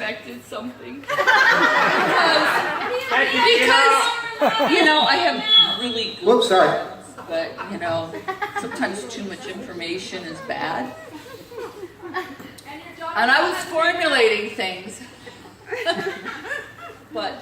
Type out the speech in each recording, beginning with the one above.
expected something. because I have really good Whoops, sorry. friends, but sometimes too much information is bad. And I was formulating things. But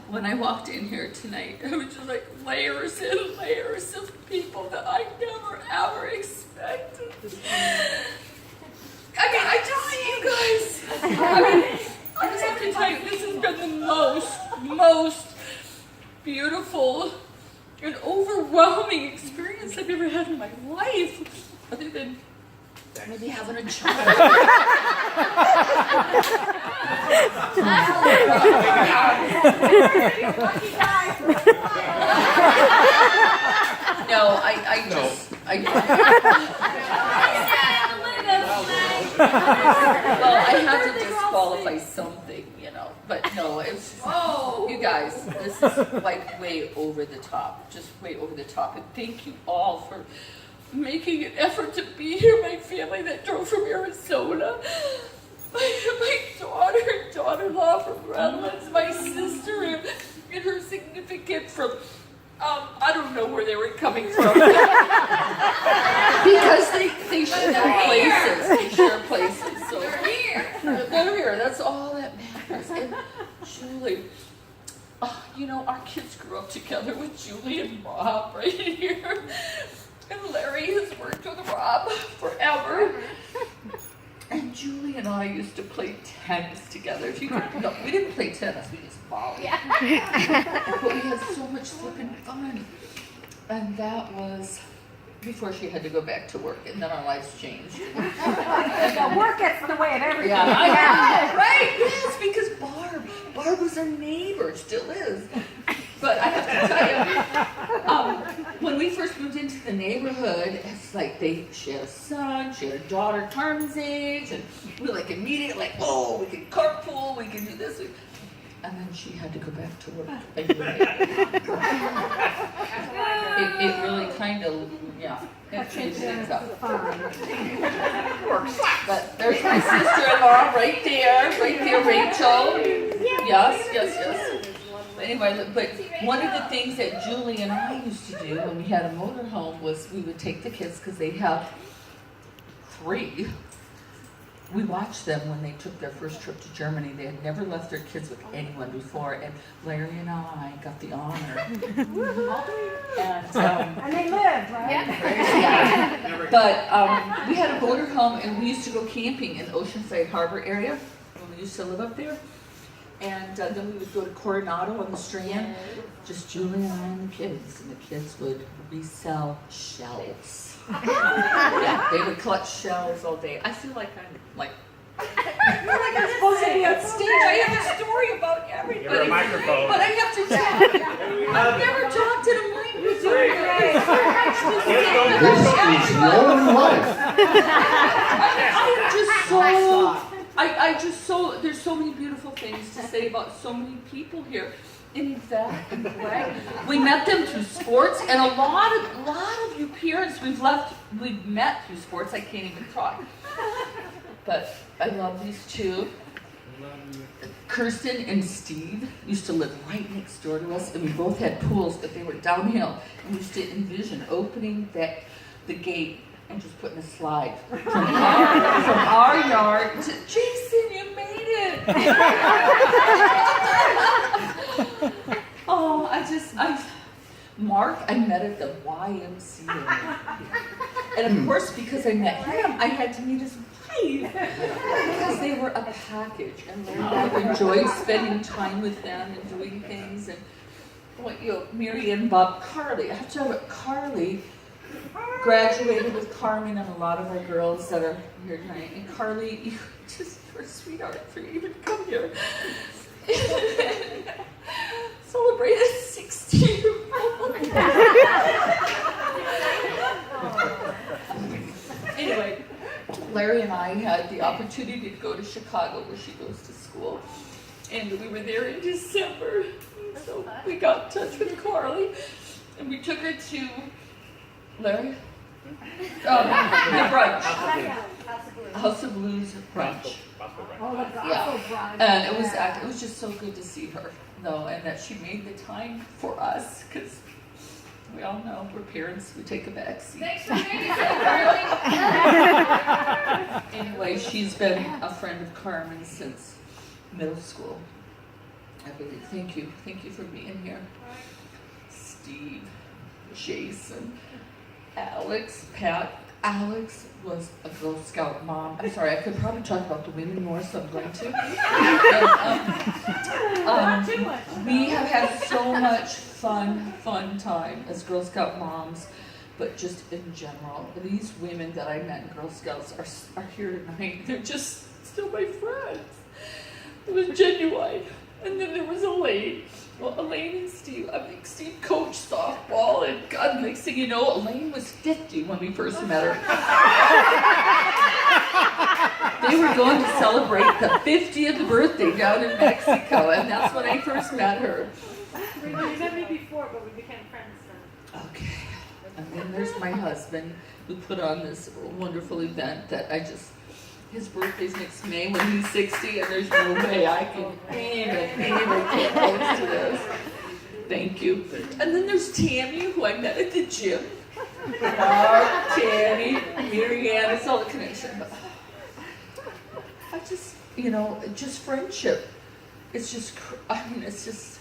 when I walked in here tonight, it was just like layers and layers of people that I never ever expected. I mean, I just see you guys. I just have to tell you, this has been the most beautiful and overwhelming experience I've ever had in my life, other than maybe having a child. No, I well, I have to disqualify something, but no, it's you guys, this is like way over the top, just way over the top, and thank you all for making an effort to be here. My family that drove from Arizona, my daughter-in-law from Redlands, my sister and her significant from I don't know where they were coming from. Because they share places. They share places. So they're here. That's all that matters. And Julie, our kids grew up together with Julie and Rob right here. And Larry has worked with Rob forever. And Julie and I used to play tennis together. No, we didn't play tennis, we just volleyed. Yeah. But we had so much flipping fun. And that was before she had to go back to work, and then our lives changed. Work gets in the way of everything. Yeah, right? Yes, because Barb was our neighbor, still is. But I have to tell you, when we first moved into the neighborhood, it's like she had a son, she had a daughter Carmen's age, and we were immediately we can carpool, we can do this. And then she had to go back to work. It really kind of, it changed things up. But there's my sister-in-law right there, Rachel. Yes. Anyway, but one of the things that Julie and I used to do when we had a motorhome was we would take the kids, because they have 3. We watched them when they took their first trip to Germany. They had never left their kids with anyone before, and Larry and I got the honor. And they lived, right? Yeah. But we had a motorhome, and we used to go camping in Oceanside Harbor area when we used to live up there. And then we would go to Coronado on the Strand, just Julie and I and the kids would resell shells. Yeah, they would collect shells all day. I feel like I'm supposed to be on stage. I have a story about everybody. Give her a microphone. But I have to tell you, I've never talked in a microphone. This is your life. There's so many beautiful things to say about so many people here. In fact, we met them through sports, and a lot of you parents we've met through sports. I can't even talk. But I love these two. Kirsten and Steve used to live right next door to us, and we both had pools, but they were downhill. And we used to envision opening the gate and just putting a slide from our yard to Jason, you made it. Mark, I met at the YMCA. And of course, because I met him, I had to meet his wife. Because they were a package, and I enjoyed spending time with them and doing things. And Mary and Bob, Carly. I have to tell you, Carly graduated with Carmen and a lot of our girls that are here tonight. And Carly, you're a sweetheart for you even to come here. Celebrated 60 years old. Anyway, Larry and I had the opportunity to go to Chicago, where she goes to school. And we were there in December. So we got in touch with Carly, and we took her to Larry? The brunch. House of Blues brunch. Oh, the gospel Yeah. bride. And it was just so good to see her, though, and that she made the time for us, because we all know we're parents, we take a back seat. Thanks for babysitting, darling. Anyway, she's been a friend of Carmen since middle school. I believe. Thank you for being here. Steve, Jason, Alex, Pat. Alex was a Girl Scout mom. I'm sorry, I could probably talk about the women more, so I'm going to. And, we have had so much fun time as Girl Scout moms, but just in general, these women that I met in Girl Scouts are here tonight. They're just still my friends. It was genuine. And then there was Elaine. Well, Elaine and Steve, Steve coached softball, and God, next thing you know, Elaine was 50 when we first met her. They were going to celebrate the 50th birthday down in Mexico, and that's when I first met her. We met me before, but we became friends then. Okay. And then there's my husband, who put on this wonderful event that his birthday's next May when he's 60, and there's no way I can even get close to this. Thank you. And then there's Tammy, who I met at the gym. Mark, Tammy, Marianne, it's all a connection. But I just, just friendship. It's just, it's just,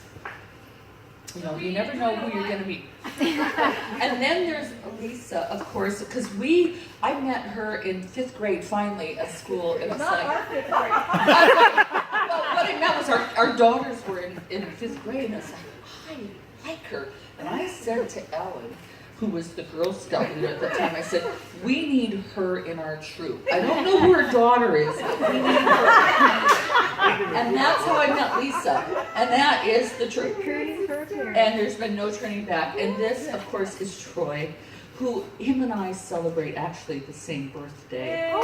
you never know who you're going to meet. And then there's Lisa, of course, because I met her in 5th grade finally at school. It was Not like, our 5th grade. well, what I meant was our daughters were in 5th grade, and I was like, I like her. And I said to Ellen, who was the Girl Scout leader at the time, I said, we need her in our troop. I don't know who her daughter is, but we need her. And that's how I met Lisa. And that is the truth. And there's been no turning back. And this, of course, is Troy, who him and I celebrate actually the same birthday.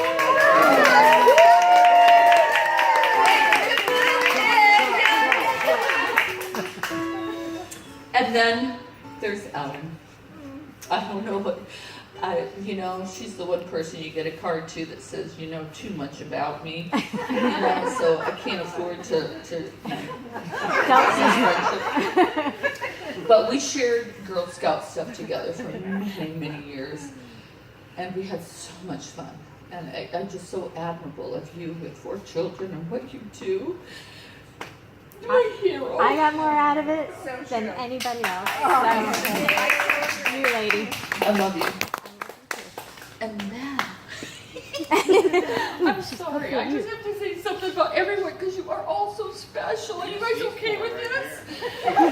And then there's Ellen. I don't know what, she's the one person you get a card to that says, you know too much about me. So I can't afford to But we shared Girl Scout stuff together for many, many years. And we had so much fun. And I'm just so admirable of you with 4 children and what you do. You're a hero. I got more out of it than anybody else. So, you lady. I love you. And then, I'm sorry, I just have to say something about everyone because you are all so special. Are you guys okay with this? All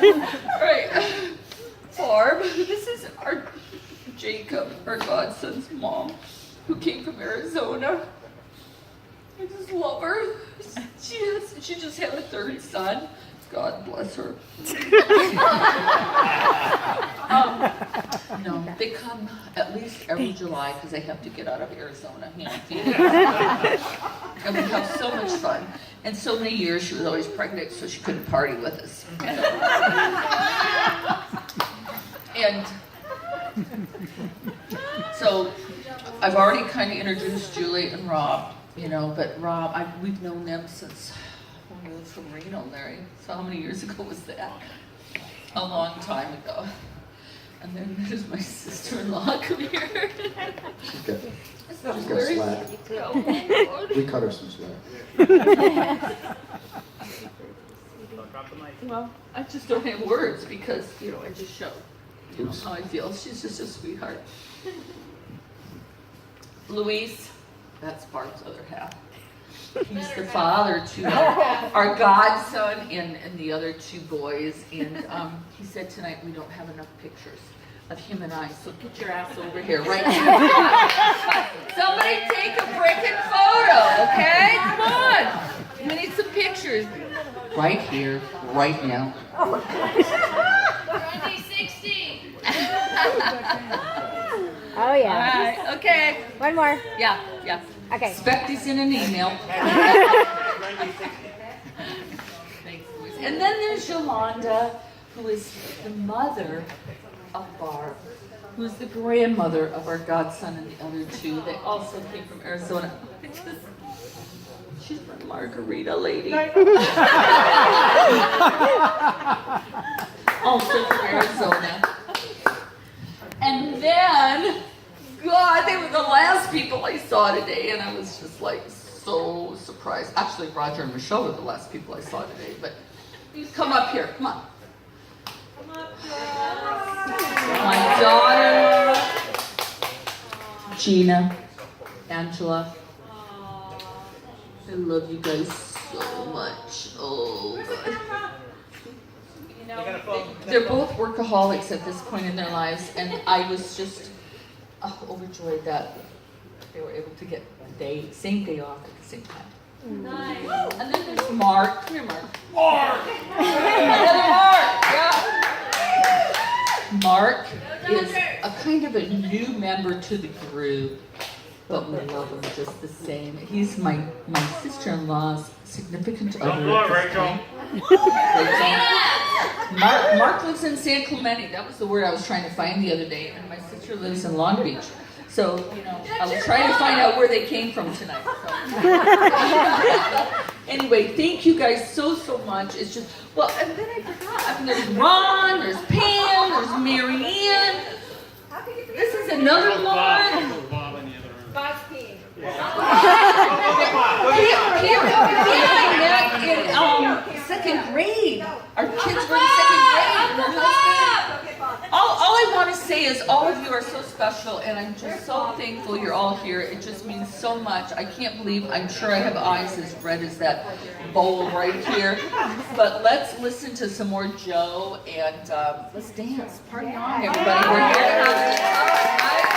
right. Barb, this is our Jacob, our godson's mom, who came from Arizona. I just love her. She just had a 3rd son. God bless her. No, they come at least every July because they have to get out of Arizona. And we have so much fun. And so many years she was always pregnant, so she couldn't party with us. And so I've already kind of introduced Julie and Rob. But Rob, we've known them since from Reno, Larry. So how many years ago was that? A long time ago. And then there's my sister-in-law. Come here. She's got Where is slack. she? Oh, Lord. We cut her some slack. Well, I just don't have words because, I just show, how I feel. She's just a sweetheart. Luis, that's Barb's other half. He's the father to our godson and the other 2 boys. And he said tonight we don't have enough pictures of him and I, so get your ass over here right now. Somebody take a frickin' photo, okay? Come on. We need some pictures. Right here, right now. Grundie60. Oh, yeah. All right, okay. One more. Yeah. Okay. Expect this in an email. And then there's Yolanda, who is the mother of Barb, who's the grandmother of our godson and the other 2. They also came from Arizona. She's my margarita lady. Also from Arizona. And then, God, they were the last people I saw today, and I was just like so surprised. Actually, Roger and Michelle were the last people I saw today, but come up here, come on. My daughter, Gina, Angela. I love you guys so much. Oh, God. They're both workaholics at this point in their lives, and I was just overjoyed that they were able to get the same day off at the same time. Nice. And then there's Mark. Come here, Mark. Mark! Another Mark! Yeah. Mark is a kind of a new member to the group, but we love him just the same. He's my sister-in-law's significant other at this point. Mark lives in San Clemente. That was the word I was trying to find the other day. And my sister lives in Long Beach. So, you know, I was trying to find out where they came from tonight. So. Anyway, thank you guys so much. It's just, well, and then I forgot. I mean, there's Ron, there's Pam, there's Mary Ann. This is another one. Bob's team. Pam I met in second grade. Our kids were in second grade. Her husband. All I want to say is all of you are so special, and I'm just so thankful you're all here. It just means so much. I can't believe, I'm sure I have eyes as red as that bowl right here. But let's listen to some more Joe, and let's dance. Party on, everybody. We're here to have